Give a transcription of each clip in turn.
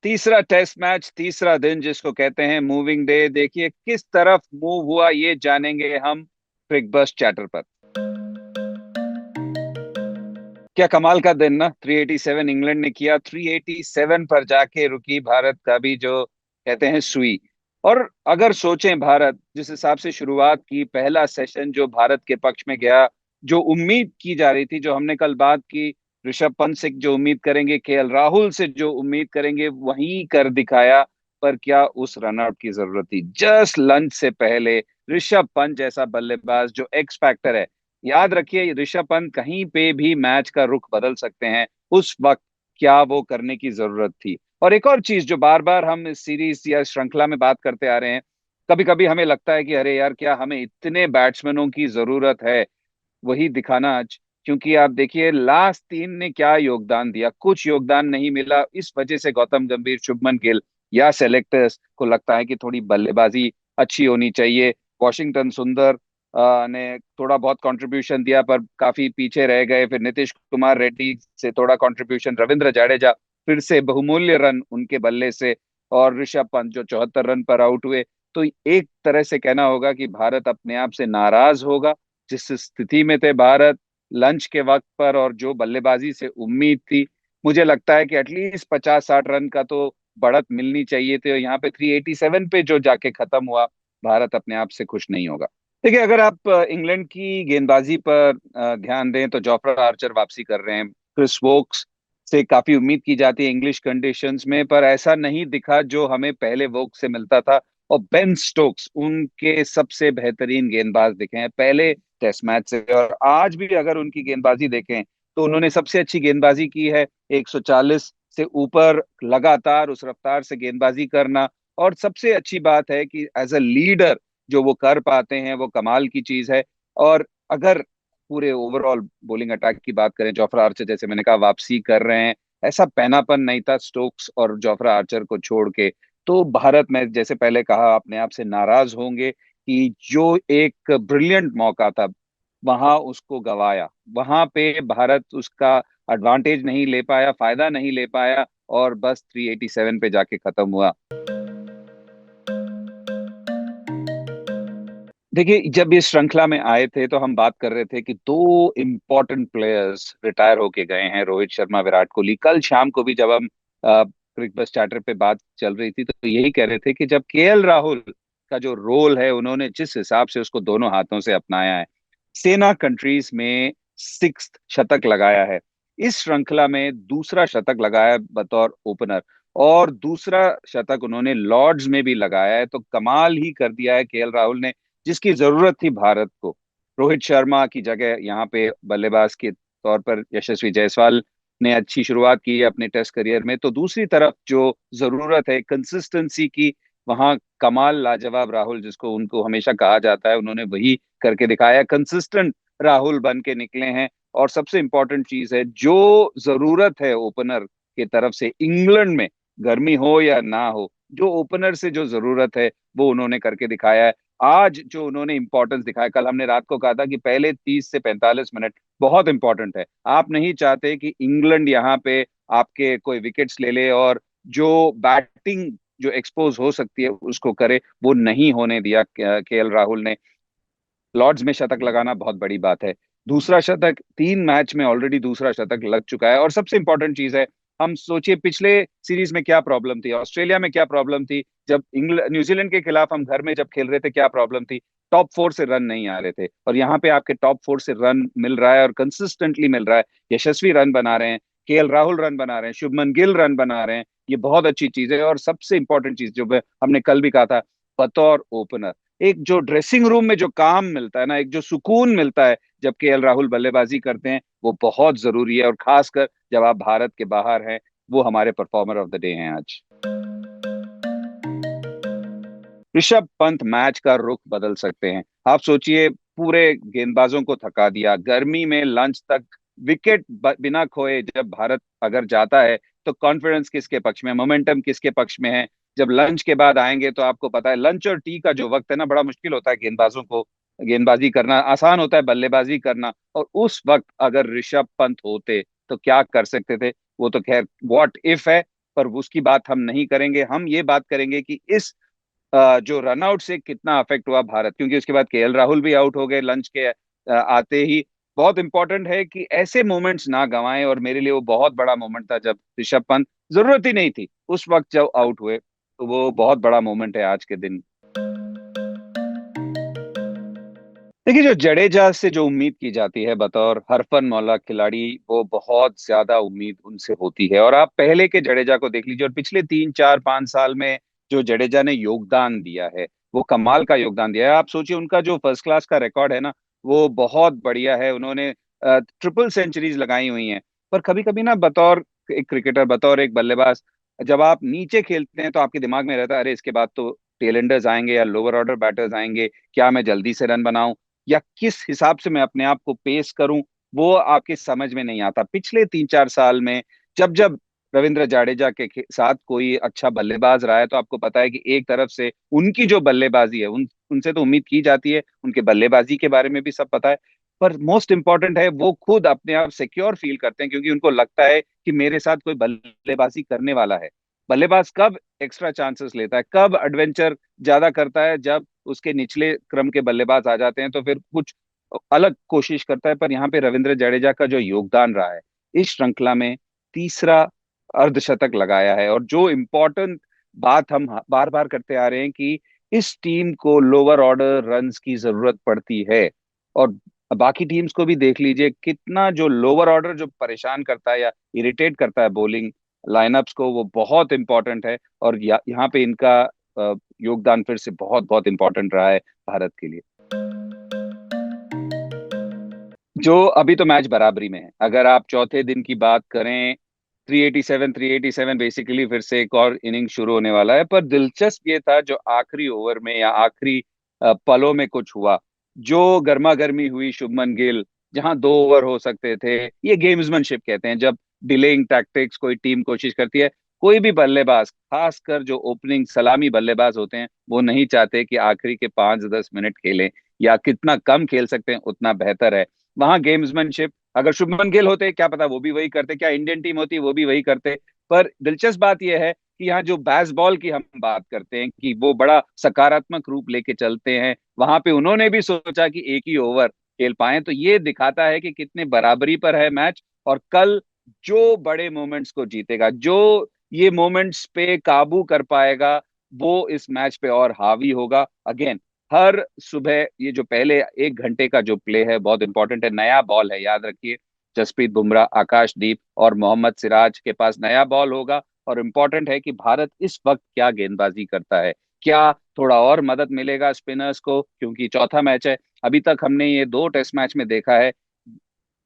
तीसरा test match, तीसरा दिन जिसको कहते हैं मूविंग डे, देखिए किस तरफ मूव हुआ ये जानेंगे हम क्रिकबस्ट चैटर पर। क्या कमाल का दिन ना, 387 इंग्लैंड ने किया, 387 पर जाके रुकी भारत का भी जो कहते हैं सुई। और अगर सोचें भारत जिस हिसाब से शुरुआत की, पहला सेशन जो भारत के पक्ष में गया, जो उम्मीद की जा रही थी, जो हमने कल बात की, ऋषभ पंत से जो उम्मीद करेंगे, केएल राहुल से जो उम्मीद करेंगे, वही कर दिखाया। पर क्या उस रनआउट की जरूरत थी जस्ट लंच से पहले? ऋषभ पंत जैसा बल्लेबाज जो एक्स फैक्टर है, याद रखिए ऋषभ पंत कहीं पे भी मैच का रुख बदल सकते हैं, उस वक्त क्या वो करने की जरूरत थी? और एक और चीज जो बार बार हम इस सीरीज या श्रृंखला में बात करते आ रहे हैं, कभी कभी हमें लगता है कि अरे यार, क्या हमें इतने बैट्समैनों की जरूरत है? वही दिखाना आज। क्योंकि आप देखिए लास्ट तीन ने क्या योगदान दिया, कुछ योगदान नहीं मिला। इस वजह से गौतम गंभीर, शुभमन गिल या सेलेक्टर्स को लगता है कि थोड़ी बल्लेबाजी अच्छी होनी चाहिए। वॉशिंगटन सुंदर ने थोड़ा बहुत कंट्रीब्यूशन दिया पर काफी पीछे रह गए। फिर नीतीश कुमार रेड्डी से थोड़ा कंट्रीब्यूशन, रविंद्र जडेजा फिर से बहुमूल्य रन उनके बल्ले से, और ऋषभ पंत जो 74 रन पर आउट हुए। तो एक तरह से कहना होगा कि भारत अपने आप से नाराज होगा। जिस स्थिति में थे भारत लंच के वक्त पर, और जो बल्लेबाजी से उम्मीद थी, मुझे लगता है कि एटलीस्ट 50-60 रन का तो बढ़त मिलनी चाहिए थी। और यहाँ पे 387 पे जो जाके खत्म हुआ, भारत अपने आप से खुश नहीं होगा। देखिए अगर आप इंग्लैंड की गेंदबाजी पर ध्यान दें, तो जोफ्रा आर्चर वापसी कर रहे हैं। क्रिस वोक्स से काफी उम्मीद की जाती है इंग्लिश कंडीशंस में, पर ऐसा नहीं दिखा जो हमें पहले वोक्स से मिलता था। और बेन स्टोक्स उनके सबसे बेहतरीन गेंदबाज दिखे हैं पहले टेस्ट मैच से। और आज भी अगर उनकी गेंदबाजी देखें, तो उन्होंने सबसे अच्छी गेंदबाजी की है। 140 से ऊपर लगातार उस रफ्तार से गेंदबाजी करना, और सबसे अच्छी बात है कि एज अ लीडर जो वो कर पाते हैं, वो कमाल की चीज है। और अगर पूरे ओवरऑल बॉलिंग अटैक की बात करें, जोफ्रा आर्चर जैसे मैंने कहा वापसी कर रहे हैं। ऐसा पहनापन नहीं था स्टोक्स और जोफ्रा आर्चर को छोड़ के। तो भारत में जैसे पहले कहा, अपने आप से नाराज होंगे कि जो एक ब्रिलियंट मौका था वहां उसको गवाया। वहां पे भारत उसका एडवांटेज नहीं ले पाया, फायदा नहीं ले पाया, और बस 387 पे जाके खत्म हुआ। देखिए जब इस श्रृंखला में आए थे, तो हम बात कर रहे थे कि दो इम्पोर्टेंट प्लेयर्स रिटायर होके गए हैं, रोहित शर्मा, विराट कोहली। कल शाम को भी जब हम क्रिक बस चार्टर पे बात चल रही थी, तो यही कह रहे थे कि जब केएल राहुल का जो रोल है, उन्होंने जिस हिसाब से उसको दोनों हाथों से अपनाया है, सेना कंट्रीज में सिक्स शतक लगाया है, इस श्रृंखला में दूसरा शतक लगाया है बतौर ओपनर, और दूसरा शतक उन्होंने लॉर्ड्स में भी लगाया है। तो कमाल ही कर दिया है केएल राहुल ने, जिसकी जरूरत थी भारत को। रोहित शर्मा की जगह यहाँ पे बल्लेबाज के तौर पर यशस्वी जायसवाल ने अच्छी शुरुआत की है अपने टेस्ट करियर में। तो दूसरी तरफ जो जरूरत है कंसिस्टेंसी की, वहां कमाल लाजवाब राहुल, जिसको उनको हमेशा कहा जाता है, उन्होंने वही करके दिखाया। कंसिस्टेंट राहुल बन के निकले हैं। और सबसे इंपॉर्टेंट चीज है, जो जरूरत है ओपनर की तरफ से इंग्लैंड में, गर्मी हो या ना हो, जो ओपनर से जो जरूरत है वो उन्होंने करके दिखाया है। आज जो उन्होंने इंपॉर्टेंस दिखाया, कल हमने रात को कहा था कि पहले 30 से 45 मिनट बहुत इंपॉर्टेंट है। आप नहीं चाहते कि इंग्लैंड यहाँ पे आपके कोई विकेट्स ले ले, और जो बैटिंग जो एक्सपोज हो सकती है उसको करे, वो नहीं होने दिया केएल राहुल ने। लॉर्ड्स में शतक लगाना बहुत बड़ी बात है। दूसरा शतक, 3 मैच में ऑलरेडी दूसरा शतक लग चुका है। और सबसे इंपॉर्टेंट चीज है, हम सोचिए पिछले सीरीज में क्या प्रॉब्लम थी, ऑस्ट्रेलिया में क्या प्रॉब्लम थी, जब इंग्लैंड न्यूजीलैंड के खिलाफ हम घर में जब खेल रहे थे, क्या प्रॉब्लम थी? टॉप 4 से रन नहीं आ रहे थे, और यहाँ पे आपके टॉप 4 से रन मिल रहा है, और कंसिस्टेंटली मिल रहा है। यशस्वी रन बना रहे हैं, केएल राहुल रन बना रहे हैं, शुभमन गिल रन बना रहे हैं। ये बहुत अच्छी चीज है। और सबसे इंपॉर्टेंट चीज जो हमने कल भी कहा था, बतौर ओपनर एक जो ड्रेसिंग रूम में जो काम मिलता है ना, एक जो सुकून मिलता है जब केएल राहुल बल्लेबाजी करते हैं, वो बहुत जरूरी है। और खासकर जब आप भारत के बाहर हैं, वो हमारे परफॉर्मर ऑफ द डे हैं आज। ऋषभ पंत मैच का रुख बदल सकते हैं। आप सोचिए, पूरे गेंदबाजों को थका दिया, गर्मी में लंच तक विकेट बिना खोए जब भारत अगर जाता है, तो कॉन्फिडेंस किसके पक्ष में, मोमेंटम किसके पक्ष में है? जब लंच के बाद आएंगे, तो आपको पता है लंच और टी का जो वक्त है ना, बड़ा मुश्किल होता है गेंदबाजों को। गेंदबाजी करना आसान होता है, बल्लेबाजी करना। और उस वक्त अगर ऋषभ पंत होते, तो क्या कर सकते थे? वो तो खैर व्हाट इफ है। पर उसकी बात हम नहीं करेंगे। हम ये बात करेंगे कि इस जो रनआउट से कितना अफेक्ट हुआ भारत, क्योंकि उसके बाद केएल राहुल भी आउट हो गए लंच के आते ही। बहुत इंपॉर्टेंट है कि ऐसे मोमेंट्स ना गंवाएं, और मेरे लिए वो बहुत बड़ा मोमेंट था जब ऋषभ पंत, जरूरत ही नहीं थी उस वक्त जब आउट हुए, तो वो बहुत बड़ा मोमेंट है आज के दिन। देखिए, जो जडेजा से जो उम्मीद की जाती है बतौर हरफन मौला खिलाड़ी, वो बहुत ज्यादा उम्मीद उनसे होती है। और आप पहले के जडेजा को देख लीजिए और पिछले 3 4 5 साल में जो जडेजा ने योगदान दिया है, वो कमाल का योगदान दिया है। आप सोचिए, उनका जो फर्स्ट क्लास का रिकॉर्ड है ना, वो बहुत बढ़िया है। उन्होंने ट्रिपल सेंचुरीज लगाई हुई हैं। पर कभी कभी ना, बतौर एक क्रिकेटर, बतौर एक बल्लेबाज, जब आप नीचे खेलते हैं तो आपके दिमाग में रहता है, अरे इसके बाद तो टेलेंडर्स आएंगे या लोअर ऑर्डर बैटर्स आएंगे, क्या मैं जल्दी से रन बनाऊं या किस हिसाब से मैं अपने आप को पेश करूं, वो आपके समझ में नहीं आता। पिछले 3 4 साल में जब जब रविंद्र जाडेजा के साथ कोई अच्छा बल्लेबाज रहा है, तो आपको पता है कि एक तरफ से उनकी जो बल्लेबाजी है, उनसे तो उम्मीद की जाती है, उनके बल्लेबाजी के बारे में भी सब पता है, पर मोस्ट इंपॉर्टेंट है वो खुद अपने आप सिक्योर फील करते हैं, क्योंकि उनको लगता है कि मेरे साथ कोई बल्लेबाजी करने वाला है। बल्लेबाज कब एक्स्ट्रा चांसेस लेता है, कब एडवेंचर ज्यादा करता है, जब उसके निचले क्रम के बल्लेबाज आ जाते हैं तो फिर कुछ अलग कोशिश करता है। पर यहाँ पे रविंद्र जडेजा का जो योगदान रहा है इस श्रृंखला में, तीसरा अर्धशतक लगाया है। और जो इम्पोर्टेंट बात हम बार बार करते आ रहे हैं कि इस टीम को लोअर ऑर्डर रन्स की जरूरत पड़ती है। और बाकी टीम्स को भी देख लीजिए, कितना जो लोअर ऑर्डर जो परेशान करता है या इरिटेट करता है बॉलिंग लाइनअप्स को, वो बहुत इंपॉर्टेंट है। और यहाँ पे इनका योगदान फिर से बहुत बहुत इंपॉर्टेंट रहा है भारत के लिए। जो अभी तो मैच बराबरी में है, अगर आप चौथे दिन की बात करें, 387 बेसिकली फिर से एक और इनिंग शुरू होने वाला है। पर दिलचस्प ये था जो आखिरी ओवर में या आखिरी पलों में कुछ हुआ, जो गर्मा गर्मी हुई शुभमन गिल, जहां 2 ओवर हो सकते थे। ये गेम्समैनशिप कहते हैं, जब डिलेइंग टैक्टिक्स कोई टीम कोशिश करती है। कोई भी बल्लेबाज, खासकर जो ओपनिंग सलामी बल्लेबाज होते हैं, वो नहीं चाहते कि आखिरी के 5 10 मिनट खेलें, या कितना कम खेल सकते हैं उतना बेहतर है। वहां गेम्समैनशिप, अगर शुभमन गिल होते क्या पता वो भी वही करते, क्या इंडियन टीम होती वो भी वही करते। पर दिलचस्प बात यह है कि यहाँ जो बैसबॉल की हम बात करते हैं कि वो बड़ा सकारात्मक रूप लेके चलते हैं, वहां पे उन्होंने भी सोचा कि एक ही ओवर खेल पाए। तो ये दिखाता है कि कितने बराबरी पर है मैच। और कल जो बड़े मोमेंट्स को जीतेगा, जो ये मोमेंट्स पे काबू कर पाएगा, वो इस मैच पे और हावी होगा। अगेन, हर सुबह ये जो पहले 1 घंटे का जो प्ले है बहुत इंपॉर्टेंट है। नया बॉल है, याद रखिए, जसप्रीत बुमराह, आकाशदीप और मोहम्मद सिराज के पास नया बॉल होगा। और इम्पोर्टेंट है कि भारत इस वक्त क्या गेंदबाजी करता है, क्या थोड़ा और मदद मिलेगा स्पिनर्स को, क्योंकि चौथा मैच है। अभी तक हमने ये 2 टेस्ट मैच में देखा है,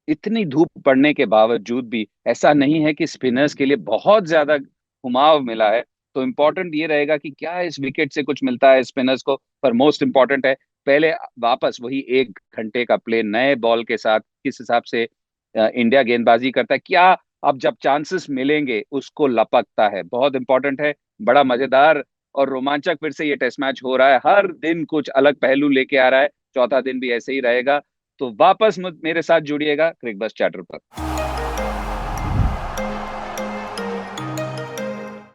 इतनी धूप पड़ने के बावजूद भी ऐसा नहीं है कि स्पिनर्स के लिए बहुत ज्यादा घुमाव मिला है। तो इम्पोर्टेंट ये रहेगा कि क्या इस विकेट से कुछ मिलता है स्पिनर्स को। पर मोस्ट इम्पोर्टेंट है पहले वापस वही 1 घंटे का प्ले नए बॉल के साथ, किस हिसाब से इंडिया गेंदबाजी करता है, क्या अब जब चांसेस मिलेंगे उसको लपकता है, बहुत इंपॉर्टेंट है। बड़ा मजेदार और रोमांचक फिर से ये टेस्ट मैच हो रहा है, हर दिन कुछ अलग पहलू लेके आ रहा है। चौथा दिन भी ऐसे ही रहेगा। तो वापस मेरे साथ जुड़िएगा क्रिक बस चैटर पर।